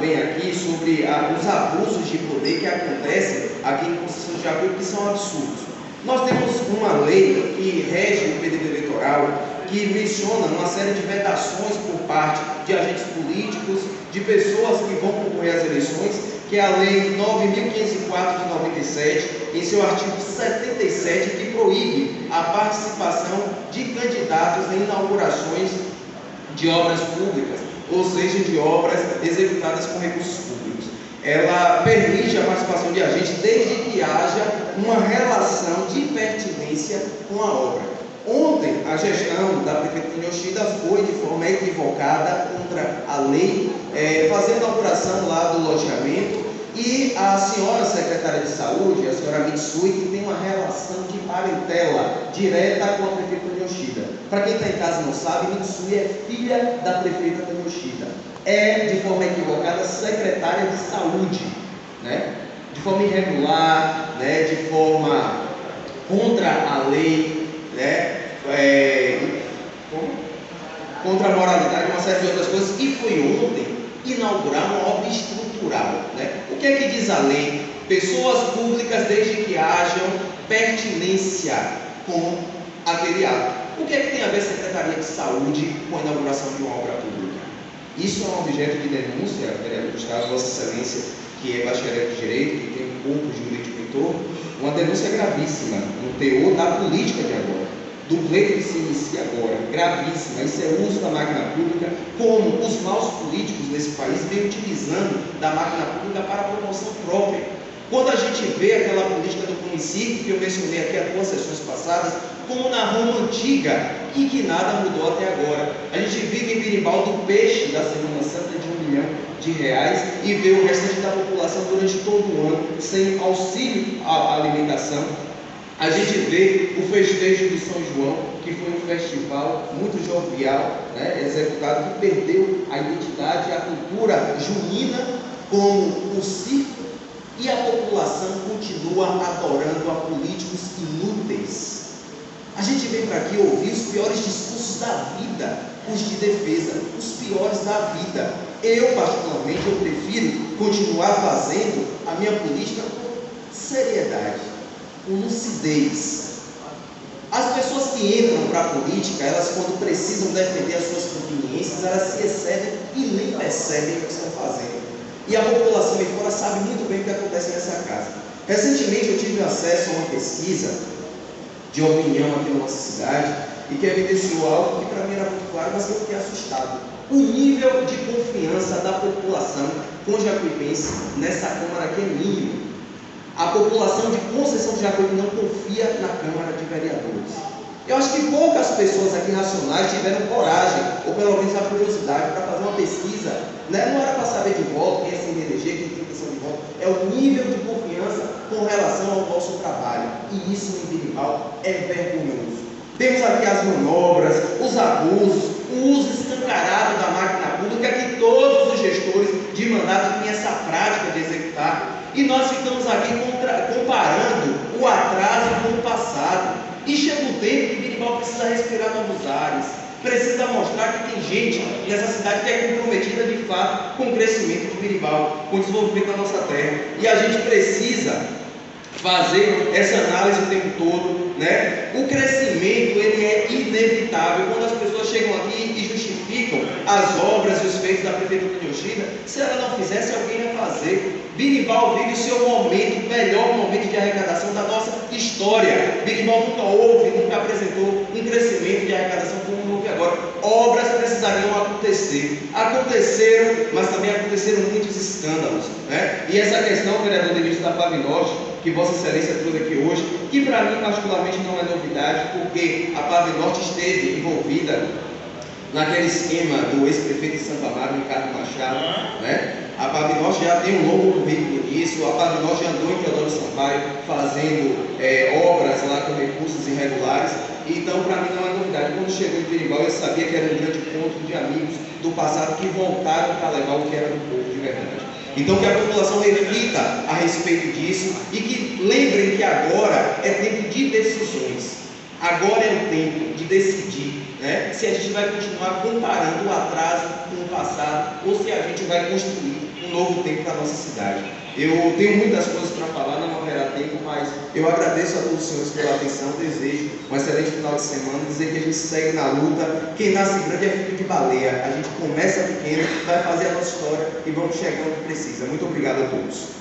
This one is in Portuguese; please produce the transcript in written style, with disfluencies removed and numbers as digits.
também aqui sobre os abusos de poder que acontecem aqui em Conceição de Jacuípe, que são absurdos. Nós temos uma lei que rege o período eleitoral, que menciona uma série de vedações por parte de agentes políticos, de pessoas que vão concorrer às eleições, que é a Lei 9.504 de 97, em seu artigo 77, que proíbe a participação de candidatos em inaugurações de obras públicas, ou seja, de obras executadas com recursos públicos. Ela permite a participação de agentes desde que haja uma relação de pertinência com a obra. Ontem, a gestão da Prefeitura de Inhoxida foi de forma equivocada contra a lei, fazendo a inauguração lá do loteamento, e a senhora secretária de saúde, a senhora Mitsui, que tem uma relação de parentela direta com a Prefeitura de Inhoxida. Para quem está em casa e não sabe, Mitsui é filha da Prefeita de Inhoxida. É, de forma equivocada, secretária de saúde, né? De forma irregular, né? De forma contra a lei, né? Contra a moralidade, uma série de outras coisas, e foi ontem inaugurar uma obra estrutural, né? O que é que diz a lei? Pessoas públicas desde que hajam pertinência com aquele ato. O que é que tem a ver a Secretaria de Saúde com a inauguração de uma obra pública? Isso é um objeto de denúncia, vereador Gustavo, Vossa Excelência, que é bacharel de Direito, que tem um corpo jurídico em torno, uma denúncia gravíssima no teor da política de agora, do pleito que se inicia agora, gravíssima. Isso é uso da máquina pública, como os maus políticos desse país vêm utilizando da máquina pública para a promoção própria. Quando a gente vê aquela política do município, que eu mencionei aqui há 2 sessões passadas, como na Roma antiga, e que nada mudou até agora. A gente vive em Birimbau do peixe da Semana Santa de R$1 milhão e vê o restante da população durante todo o ano sem auxílio à alimentação. A gente vê o festejo de São João, que foi um festival muito jovial, né, executado, que perdeu a identidade, a cultura junina como o circo, e a população continua adorando a políticos inúteis. A gente vem para aqui ouvir os piores discursos da vida, os de defesa, os piores da vida. Eu, particularmente, eu prefiro continuar fazendo a minha política com seriedade, com lucidez. As pessoas que entram para a política, elas, quando precisam defender as suas conveniências, elas se excedem e nem percebem o que estão fazendo. E a população de fora sabe muito bem o que acontece nessa casa. Recentemente eu tive acesso a uma pesquisa de opinião aqui na nossa cidade, e que evidenciou algo que para mim era muito claro, mas eu fiquei assustado. O nível de confiança da população com jacuipense nessa Câmara que é mínimo. A população de Conceição de Jacuípe não confia na Câmara de Vereadores. Eu acho que poucas pessoas aqui nacionais tiveram coragem, ou pelo menos a curiosidade, para fazer uma pesquisa, né? Não era para saber de voto, quem é sem eleger, quem tem intenção de voto, é o nível de confiança com relação ao nosso trabalho. E isso em Birimbau é vergonhoso. Temos aqui as manobras, os abusos, o uso escancarado da máquina pública, que todos os gestores de mandato têm essa prática de executar. E nós ficamos aqui comparando o atraso com o passado. E chega um tempo que Birimbau precisa respirar novos ares, precisa mostrar que tem gente nessa cidade que é comprometida de fato com o crescimento de Birimbau, com o desenvolvimento da nossa terra. E a gente precisa fazer essa análise o tempo todo, né? O crescimento, ele é inevitável. Quando as pessoas chegam aqui e justificam as obras e os feitos da Prefeitura de Inhoxida, se ela não fizesse, alguém ia fazer. Birimbau vive o seu momento, melhor momento de arrecadação da nossa história. Birimbau nunca houve, nunca apresentou um crescimento de arrecadação como houve agora. Obras precisariam acontecer. Aconteceram, mas também aconteceram muitos escândalos, né? E essa questão, vereador Denilson da Pavinorte, que Vossa Excelência trouxe aqui hoje, que para mim particularmente não é novidade, porque a Pavinorte esteve envolvida naquele esquema do ex-prefeito de Santo Amaro, Ricardo Machado, né? A Pavinorte já tem um longo currículo nisso. A Pavinorte já andou em Teodoro Sampaio fazendo obras lá com recursos irregulares. Então, para mim não é novidade. Quando chegou em Birimbau, eu sabia que era um grande encontro de amigos do passado que voltaram para levar o que era do povo de verdade. Então, que a população reflita a respeito disso e que lembrem que agora é tempo de decisões. Agora é o tempo de decidir, né, se a gente vai continuar comparando o atraso com o passado ou se a gente vai construir um novo tempo para a nossa cidade. Eu tenho muitas coisas para falar, não haverá tempo, mas eu agradeço a todos os senhores pela atenção, desejo um excelente final de semana, dizer que a gente segue na luta. Quem nasce grande é filho de baleia, a gente começa pequeno, vai fazer a nossa história e vamos chegar onde precisa. Muito obrigado a todos.